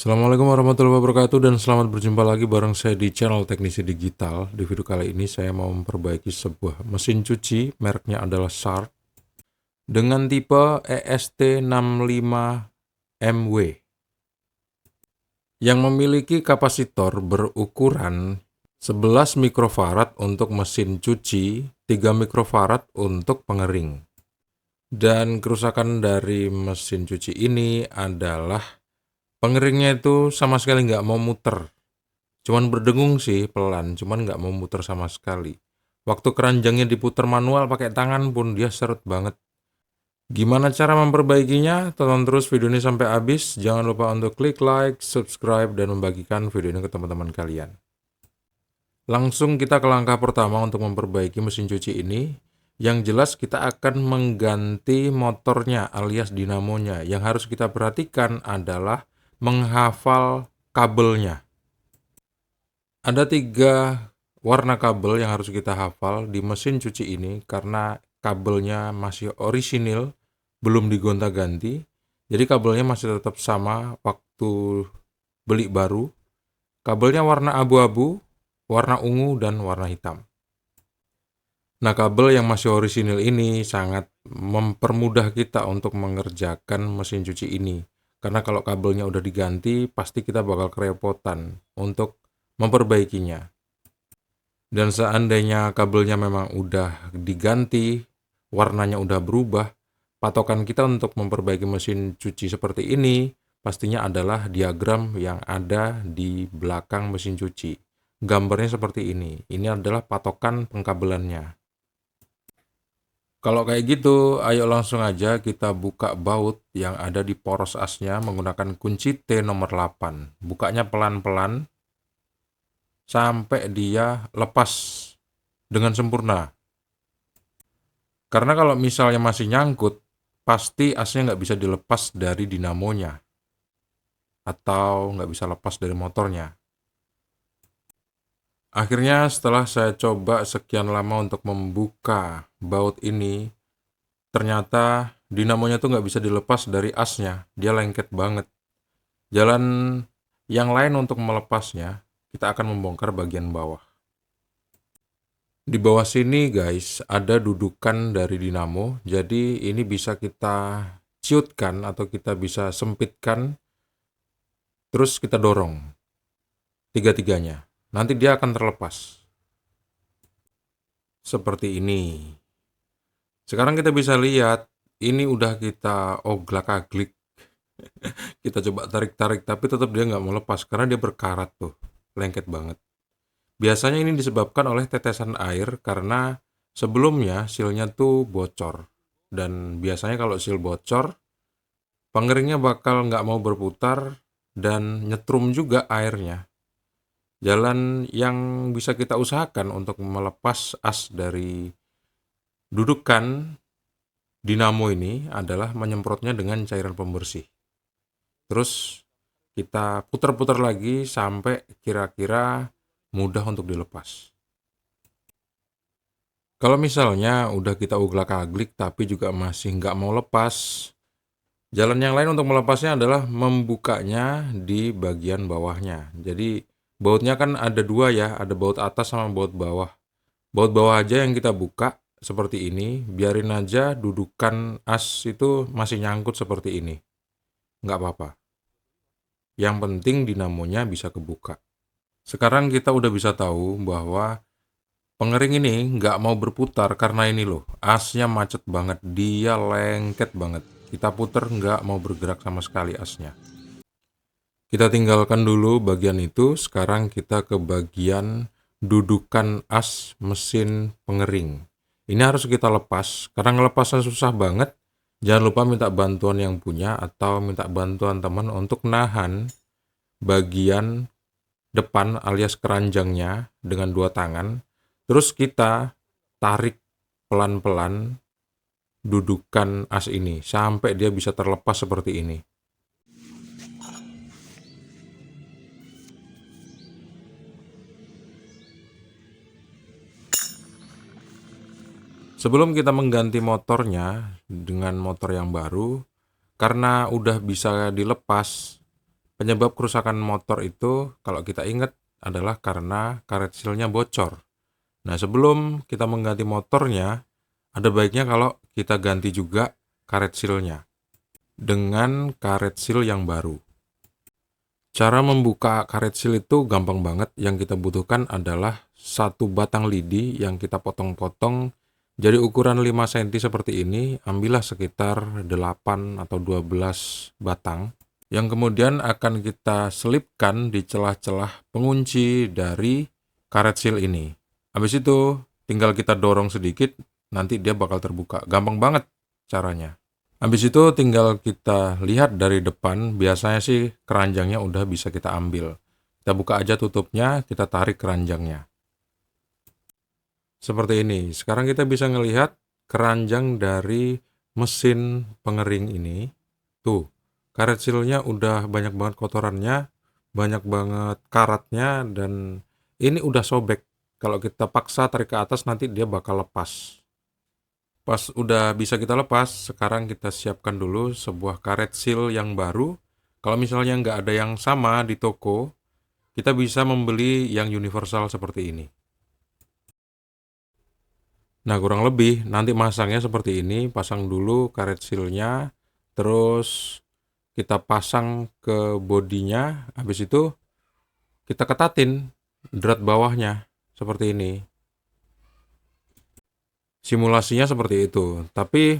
Assalamualaikum warahmatullahi wabarakatuh dan selamat berjumpa lagi bareng saya di channel Teknisi Digital. Di video kali ini saya mau memperbaiki sebuah mesin cuci, mereknya adalah Shark, dengan tipe EST65MW yang memiliki kapasitor berukuran 11 mikrofarad untuk mesin cuci, 3 mikrofarad untuk pengering. Dan kerusakan dari mesin cuci ini adalah pengeringnya itu sama sekali nggak mau muter. Cuman berdengung sih pelan, cuman nggak mau muter sama sekali. Waktu keranjangnya diputar manual pakai tangan pun dia seret banget. Gimana cara memperbaikinya? Tonton terus video ini sampai habis. Jangan lupa untuk klik like, subscribe, dan membagikan video ini ke teman-teman kalian. Langsung kita ke langkah pertama untuk memperbaiki mesin cuci ini. Yang jelas kita akan mengganti motornya alias dinamonya. Yang harus kita perhatikan adalah menghafal kabelnya. Ada 3 warna kabel yang harus kita hafal di mesin cuci ini karena kabelnya masih orisinil, belum digonta-ganti. Jadi kabelnya masih tetap sama waktu beli baru. Kabelnya warna abu-abu, warna ungu, dan warna hitam. Nah, kabel yang masih orisinil ini sangat mempermudah kita untuk mengerjakan mesin cuci ini. Karena kalau kabelnya udah diganti, pasti kita bakal kerepotan untuk memperbaikinya. Dan seandainya kabelnya memang udah diganti, warnanya udah berubah, patokan kita untuk memperbaiki mesin cuci seperti ini pastinya adalah diagram yang ada di belakang mesin cuci. Gambarnya seperti ini. Ini adalah patokan pengkabelannya. Kalau kayak gitu, ayo langsung aja kita buka baut yang ada di poros asnya menggunakan kunci T nomor 8. Bukanya pelan-pelan sampai dia lepas dengan sempurna. Karena kalau misalnya masih nyangkut, pasti asnya nggak bisa dilepas dari dinamonya. Atau nggak bisa lepas dari motornya. Akhirnya setelah saya coba sekian lama untuk membuka baut ini, ternyata dinamonya tuh nggak bisa dilepas dari asnya. Dia lengket banget. Jalan yang lain untuk melepasnya, kita akan membongkar bagian bawah. Di bawah sini guys, ada dudukan dari dinamo, jadi ini bisa kita ciutkan atau kita bisa sempitkan, terus kita dorong tiga-tiganya. Nanti dia akan terlepas. Seperti ini. Sekarang kita bisa lihat, ini udah kita oglak-aglik. Kita coba tarik-tarik, tapi tetap dia nggak mau lepas, karena dia berkarat tuh, lengket banget. Biasanya ini disebabkan oleh tetesan air karena sebelumnya silnya tuh bocor. Dan biasanya kalau sil bocor, pengeringnya bakal nggak mau berputar dan nyetrum juga airnya. Jalan yang bisa kita usahakan untuk melepas as dari dudukan dinamo ini adalah menyemprotnya dengan cairan pembersih. Terus kita putar-putar lagi sampai kira-kira mudah untuk dilepas. Kalau misalnya udah kita uglak-aglik tapi juga masih nggak mau lepas, jalan yang lain untuk melepasnya adalah membukanya di bagian bawahnya. Jadi bautnya kan ada 2 ya, ada baut atas sama baut bawah. Baut bawah aja yang kita buka seperti ini, biarin aja dudukan as itu masih nyangkut seperti ini. Nggak apa-apa. Yang penting dinamonya bisa kebuka. Sekarang kita udah bisa tahu bahwa pengering ini nggak mau berputar karena ini loh, asnya macet banget, dia lengket banget. Kita puter nggak mau bergerak sama sekali asnya. Kita tinggalkan dulu bagian itu, sekarang kita ke bagian dudukan as mesin pengering. Ini harus kita lepas, karena ngelepasnya susah banget. Jangan lupa minta bantuan yang punya atau minta bantuan teman untuk nahan bagian depan alias keranjangnya dengan 2 tangan. Terus kita tarik pelan-pelan dudukan as ini sampai dia bisa terlepas seperti ini. Sebelum kita mengganti motornya dengan motor yang baru, karena udah bisa dilepas, Penyebab kerusakan motor itu kalau kita ingat adalah karena karet silnya bocor. Nah, sebelum kita mengganti motornya, ada baiknya kalau kita ganti juga karet silnya dengan karet sil yang baru. Cara membuka karet sil itu gampang banget. Yang kita butuhkan adalah satu batang lidi yang kita potong-potong jadi ukuran 5 cm seperti ini. Ambillah sekitar 8 atau 12 batang yang kemudian akan kita selipkan di celah-celah pengunci dari karet sil ini. Habis itu tinggal kita dorong sedikit, nanti dia bakal terbuka. Gampang banget caranya. Habis itu tinggal kita lihat dari depan, biasanya sih keranjangnya udah bisa kita ambil. Kita buka aja tutupnya, kita tarik keranjangnya. Seperti ini. Sekarang kita bisa ngelihat keranjang dari mesin pengering ini. Tuh, karet silnya udah banyak banget kotorannya, banyak banget karatnya, dan ini udah sobek. Kalau kita paksa tarik ke atas, nanti dia bakal lepas. Pas udah bisa kita lepas, sekarang kita siapkan dulu sebuah karet sil yang baru. Kalau misalnya nggak ada yang sama di toko, kita bisa membeli yang universal seperti ini. Nah, kurang lebih nanti masangnya seperti ini. Pasang dulu karet silnya, terus kita pasang ke bodinya, habis itu kita ketatin drat bawahnya seperti ini. Simulasinya seperti itu, tapi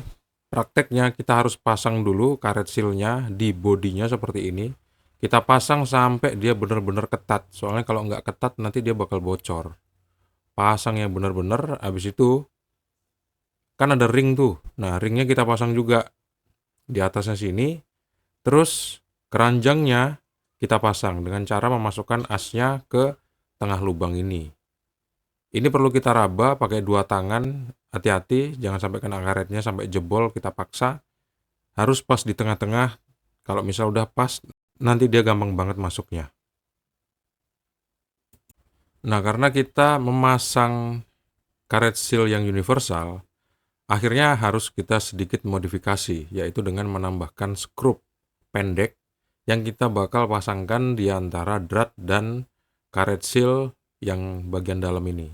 prakteknya kita harus pasang dulu karet silnya di bodinya seperti ini. Kita pasang sampai dia benar-benar ketat, soalnya kalau nggak ketat nanti dia bakal bocor. Pasang yang benar-benar, habis itu kan ada ring tuh. Nah, ringnya kita pasang juga di atasnya sini. Terus keranjangnya kita pasang dengan cara memasukkan asnya ke tengah lubang ini. Ini perlu kita raba pakai 2 tangan, hati-hati jangan sampai kena karetnya sampai jebol, kita paksa. Harus pas di tengah-tengah, kalau misal udah pas, nanti dia gampang banget masuknya. Nah, karena kita memasang karet sil yang universal, akhirnya harus kita sedikit modifikasi, yaitu dengan menambahkan skrup pendek yang kita bakal pasangkan di antara drat dan karet sil yang bagian dalam ini.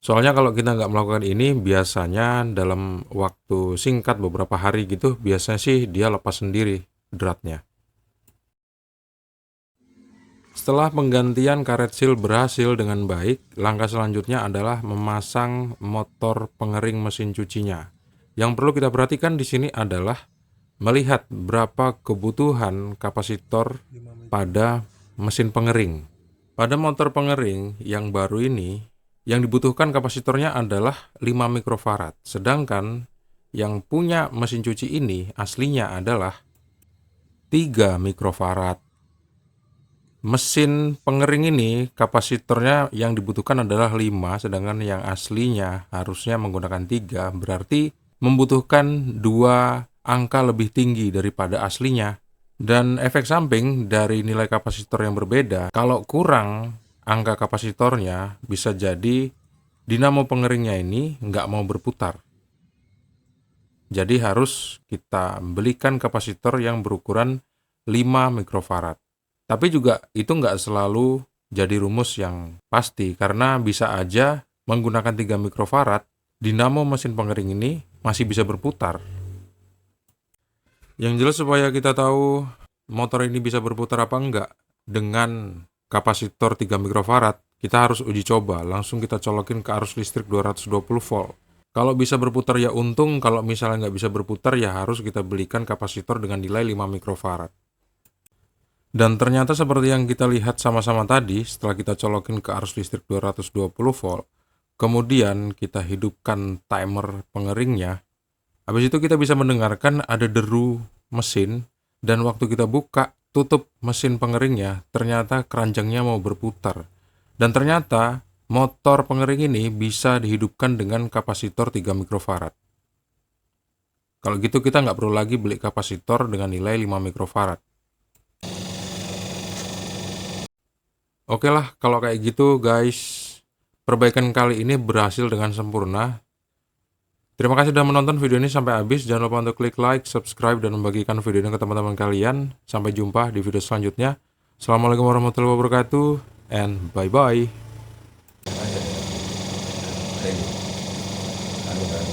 Soalnya kalau kita nggak melakukan ini, biasanya dalam waktu singkat beberapa hari gitu, biasanya sih dia lepas sendiri dratnya. Setelah penggantian karet sil berhasil dengan baik, langkah selanjutnya adalah memasang motor pengering mesin cucinya. Yang perlu kita perhatikan di sini adalah melihat berapa kebutuhan kapasitor pada mesin pengering. Pada motor pengering yang baru ini, yang dibutuhkan kapasitornya adalah 5 mikrofarad. Sedangkan yang punya mesin cuci ini aslinya adalah 3 mikrofarad. Mesin pengering ini kapasitornya yang dibutuhkan adalah 5, sedangkan yang aslinya harusnya menggunakan 3, berarti membutuhkan 2 angka lebih tinggi daripada aslinya. Dan efek samping dari nilai kapasitor yang berbeda, kalau kurang angka kapasitornya, bisa jadi dinamo pengeringnya ini nggak mau berputar. Jadi harus kita belikan kapasitor yang berukuran 5 mikrofarad. Tapi juga itu nggak selalu jadi rumus yang pasti, karena bisa aja menggunakan 3 mikrofarad, dinamo mesin pengering ini masih bisa berputar. Yang jelas supaya kita tahu motor ini bisa berputar apa enggak, dengan kapasitor 3 mikrofarad, kita harus uji coba, langsung kita colokin ke arus listrik 220 volt. Kalau bisa berputar ya untung, kalau misalnya nggak bisa berputar ya harus kita belikan kapasitor dengan nilai 5 mikrofarad. Dan ternyata seperti yang kita lihat sama-sama tadi, setelah kita colokin ke arus listrik 220 volt, kemudian kita hidupkan timer pengeringnya, habis itu kita bisa mendengarkan ada deru mesin, dan waktu kita buka tutup mesin pengeringnya, ternyata keranjangnya mau berputar. Dan ternyata motor pengering ini bisa dihidupkan dengan kapasitor 3 mikrofarad. Kalau gitu kita nggak perlu lagi beli kapasitor dengan nilai 5 mikrofarad. Oke lah, kalau kayak gitu guys, perbaikan kali ini berhasil dengan sempurna. Terima kasih sudah menonton video ini sampai habis. Jangan lupa untuk klik like, subscribe, dan membagikan video ini ke teman-teman kalian. Sampai jumpa di video selanjutnya. Assalamualaikum warahmatullahi wabarakatuh, and bye-bye. Ada ini. Anu kan,